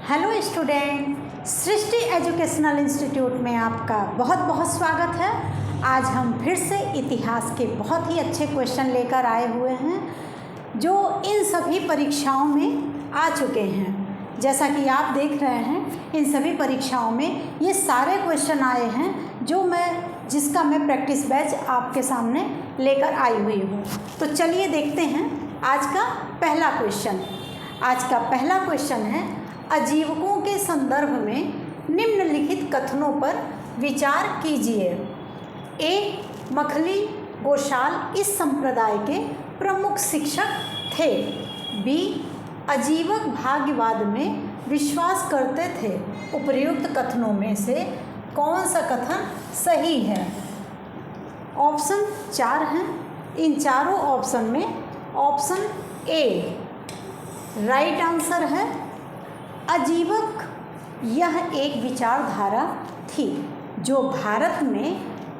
Hello student, सृष्टि educational institute में आपका बहुत बहुत स्वागत है। आज हम फिर से इतिहास के बहुत ही अच्छे क्वेश्चन लेकर आए हुए हैं जो इन सभी परीक्षाओं में आ चुके हैं। जैसा कि आप देख रहे हैं, इन सभी परीक्षाओं में ये सारे क्वेश्चन आए हैं जिसका मैं प्रैक्टिस बैच आपके सामने लेकर आई हुई हूँ। तो चलिए देखते हैं आज का पहला क्वेश्चन। आज का पहला क्वेश्चन है, आजीवकों के संदर्भ में निम्नलिखित कथनों पर विचार कीजिए। ए, मखली गोशाल इस संप्रदाय के प्रमुख शिक्षक थे। बी, आजीवक भाग्यवाद में विश्वास करते थे। उपर्युक्त कथनों में से कौन सा कथन सही है? ऑप्शन 4 हैं। इन चारों ऑप्शन में ऑप्शन ए राइट आंसर है। आजीवक यह एक विचारधारा थी जो भारत में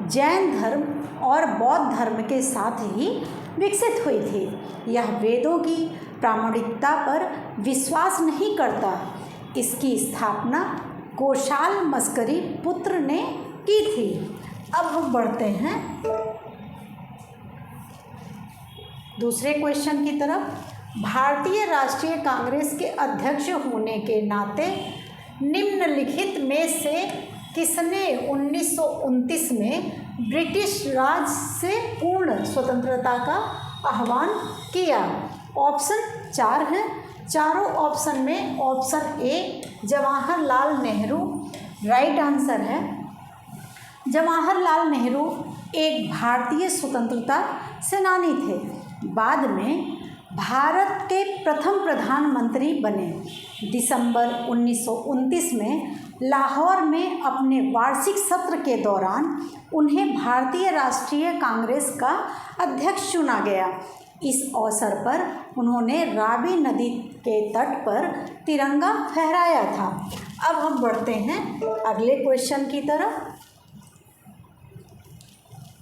जैन धर्म और बौद्ध धर्म के साथ ही विकसित हुई थी। यह वेदों की प्रामाणिकता पर विश्वास नहीं करता। इसकी स्थापना गोशाल मस्करी पुत्र ने की थी। अब हम बढ़ते हैं दूसरे क्वेश्चन की तरफ। भारतीय राष्ट्रीय कांग्रेस के अध्यक्ष होने के नाते निम्नलिखित में से किसने 1929 में ब्रिटिश राज से पूर्ण स्वतंत्रता का आह्वान किया? ऑप्शन 4 हैं। चारों ऑप्शन में option A Jawaharlal Nehru right answer है। जवाहरलाल नेहरू एक भारतीय स्वतंत्रता सेनानी थे। बाद में भारत के प्रथम प्रधानमंत्री बने। दिसंबर 1929 में लाहौर में अपने वार्षिक सत्र के दौरान उन्हें भारतीय राष्ट्रीय कांग्रेस का अध्यक्ष चुना गया। इस अवसर पर उन्होंने रावी नदी के तट पर तिरंगा फहराया था। अब हम बढ़ते हैं अगले क्वेश्चन की तरफ।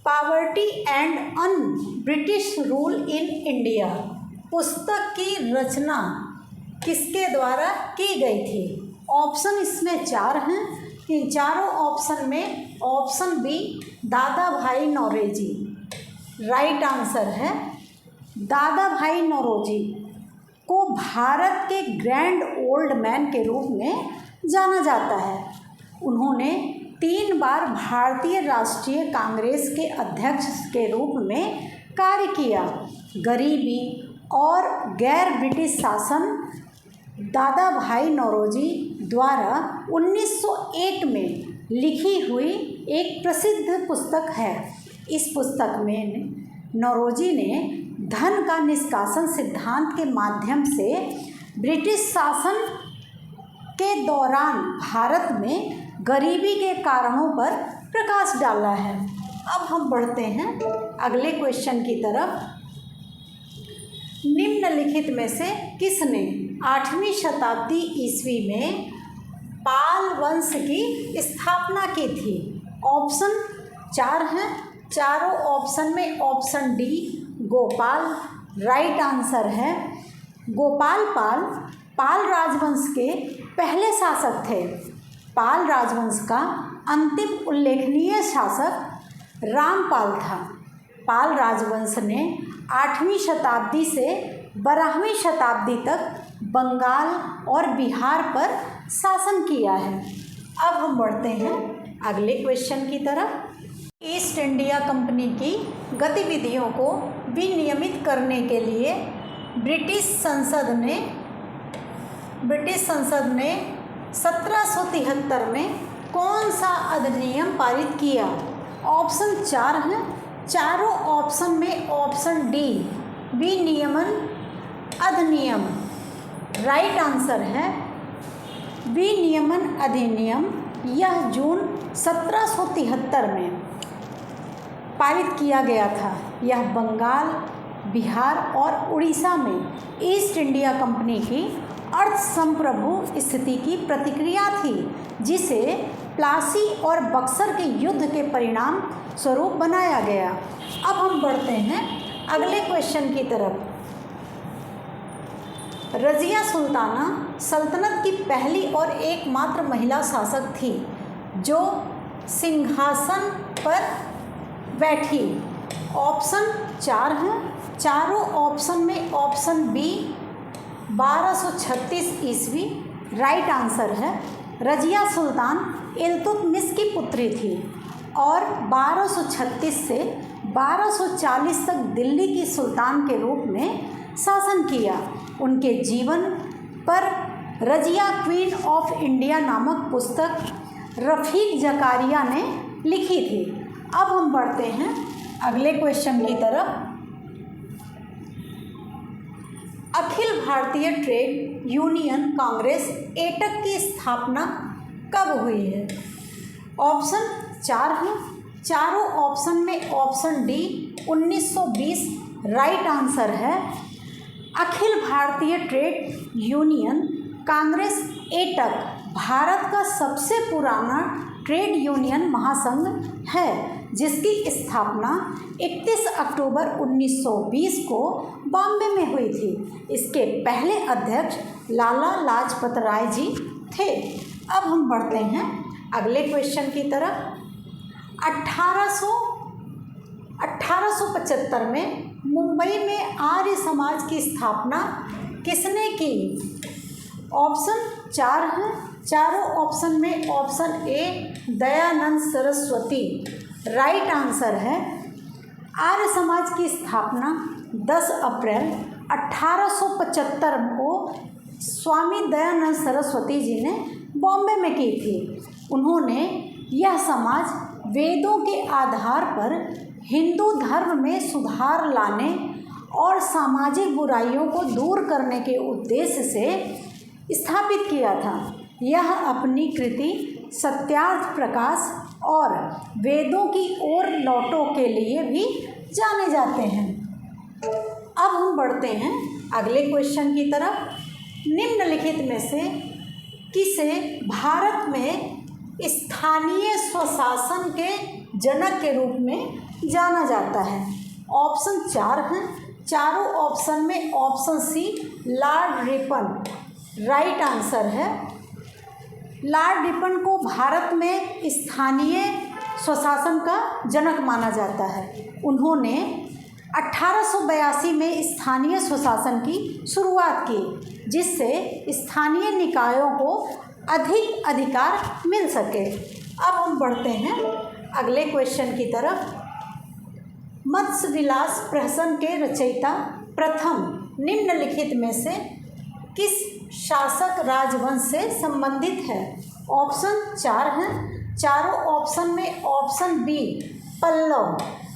Poverty and un British rule in India पुस्तक की रचना किसके द्वारा की गई थी? ऑप्शन इसमें 4 हैं। इन चारों ऑप्शन में ऑप्शन बी दादा भाई नौरोजी राइट आंसर है। दादा भाई नौरोजी को भारत के ग्रैंड ओल्ड मैन के रूप में जाना जाता है। उन्होंने 3 बार भारतीय राष्ट्रीय कांग्रेस के अध्यक्ष के रूप में कार्य किया। गरीबी और गैर ब्रिटिश शासन दादा भाई नौरोजी द्वारा 1901 में लिखी हुई एक प्रसिद्ध पुस्तक है। इस पुस्तक में नौरोजी ने धन का निष्कासन सिद्धांत के माध्यम से ब्रिटिश शासन के दौरान भारत में गरीबी के कारणों पर प्रकाश डाला है। अब हम बढ़ते हैं अगले क्वेश्चन की तरफ। निम्नलिखित में से किसने 8वीं शताब्दी ईस्वी में पाल वंश की स्थापना की थी? ऑप्शन 4 हैं। चारों ऑप्शन में option D Gopal right answer है। गोपाल पाल राजवंश के पहले शासक थे। पाल राजवंश का अंतिम उल्लेखनीय शासक रामपाल था। पाल राजवंश ने 8वीं शताब्दी से 12वीं शताब्दी तक बंगाल और बिहार पर शासन किया है। अब हम बढ़ते हैं अगले क्वेश्चन की तरफ। ईस्ट इंडिया कंपनी की गतिविधियों को विनियमित करने के लिए ब्रिटिश संसद ने 1773 में कौन सा अधिनियम पारित किया? ऑप्शन 4 हैं। चारों ऑप्शन में ऑप्शन डी विनियमन अधिनियम राइट आंसर है। विनियमन अधिनियम यह जून 1773 में पारित किया गया था। यह बंगाल, बिहार और उड़ीसा में ईस्ट इंडिया कंपनी की अर्ध संप्रभु स्थिति की प्रतिक्रिया थी, जिसे प्लासी और बक्सर के युद्ध के परिणाम स्वरूप बनाया गया। अब हम बढ़ते हैं अगले क्वेश्चन की तरफ। रज़िया सुल्ताना सल्तनत की पहली और एकमात्र महिला शासक थी जो सिंहासन पर बैठी। ऑप्शन 4 हैं। चारों ऑप्शन में ऑप्शन बी 1236 ईस्वी राइट आंसर है। रज़िया सुल्तान इल्तुतमिश की पुत्री थी और 1236 से 1240 तक दिल्ली की सुल्तान के रूप में शासन किया। उनके जीवन पर रज़िया क्वीन ऑफ इंडिया नामक पुस्तक रफ़ीक ज़कारिया ने लिखी थी। अब हम बढ़ते हैं अगले क्वेश्चन की तरफ। अखिल भारतीय ट्रेड यूनियन कांग्रेस एटक की स्थापना कब हुई है? ऑप्शन 4 हैं। चारों ऑप्शन में ऑप्शन डी 1920 राइट आंसर है। अखिल भारतीय ट्रेड यूनियन कांग्रेस एटक भारत का सबसे पुराना ट्रेड यूनियन महासंघ है, जिसकी स्थापना 31 अक्टूबर 1920 को बॉम्बे में हुई थी। इसके पहले अध्यक्ष लाला लाजपत राय जी थे। अब हम बढ़ते हैं अगले क्वेश्चन की तरफ। 1875 में मुंबई में आर्य समाज की स्थापना किसने की? ऑप्शन 4 हैं। चारों ऑप्शन में option A Dayanand Saraswati right answer है। आर्य समाज की स्थापना 10 अप्रैल 1875 को स्वामी दयानंद सरस्वती जी ने बॉम्बे में की थी। उन्होंने यह समाज वेदों के आधार पर हिंदू धर्म में सुधार लाने और सामाजिक बुराइयों को दूर करने के उद्देश्य से स्थापित किया था। यह अपनी कृति सत्यार्थ प्रकाश और वेदों की ओर लौटों के लिए भी जाने जाते हैं। अब हम बढ़ते हैं अगले क्वेश्चन की तरफ। निम्नलिखित में से किसे भारत में स्थानीय स्वशासन के जनक के रूप में जाना जाता है? ऑप्शन 4 हैं। चारों ऑप्शन में option C lord Ripon right answer है। लॉर्ड रिपन को भारत में स्थानीय स्वशासन का जनक माना जाता है। उन्होंने 1882 में स्थानीय स्वशासन की शुरुआत की, जिससे स्थानीय निकायों को अधिक अधिकार मिल सके। अब हम बढ़ते हैं अगले क्वेश्चन की तरफ। मत्स्य विलास प्रहसन के रचयिता प्रथम निम्नलिखित में से किस शासक राजवंश से संबंधित है? ऑप्शन 4 हैं। चारों ऑप्शन में option B Pallava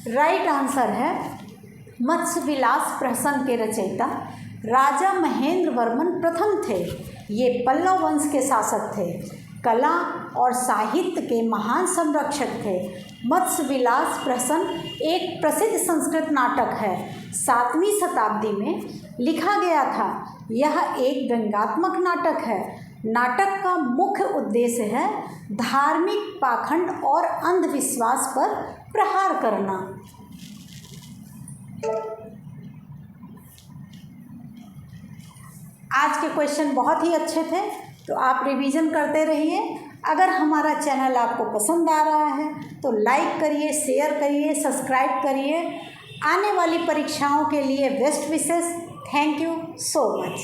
right answer है। मत्स्य विलास प्रहसन के रचयिता राजा महेंद्र वर्मन प्रथम थे। ये पल्लव वंश के शासक थे। कला और साहित्य के महान संरक्षक थे। मत्स्य विलास प्रहसन एक प्रसिद्ध संस्कृत नाटक है। 7वीं शताब्दी में लिखा गया था। यह एक व्यंग्यात्मक नाटक है। नाटक का मुख्य उद्देश्य है धार्मिक पाखंड और अंधविश्वास पर प्रहार करना। आज के क्वेश्चन बहुत ही अच्छे थे, तो आप रिवीजन करते रहिए। अगर हमारा चैनल आपको पसंद आ रहा है तो लाइक करिए, शेयर करिए, सब्सक्राइब करिए। आने वाली परीक्षाओं के लिए best wishes. Thank you so much.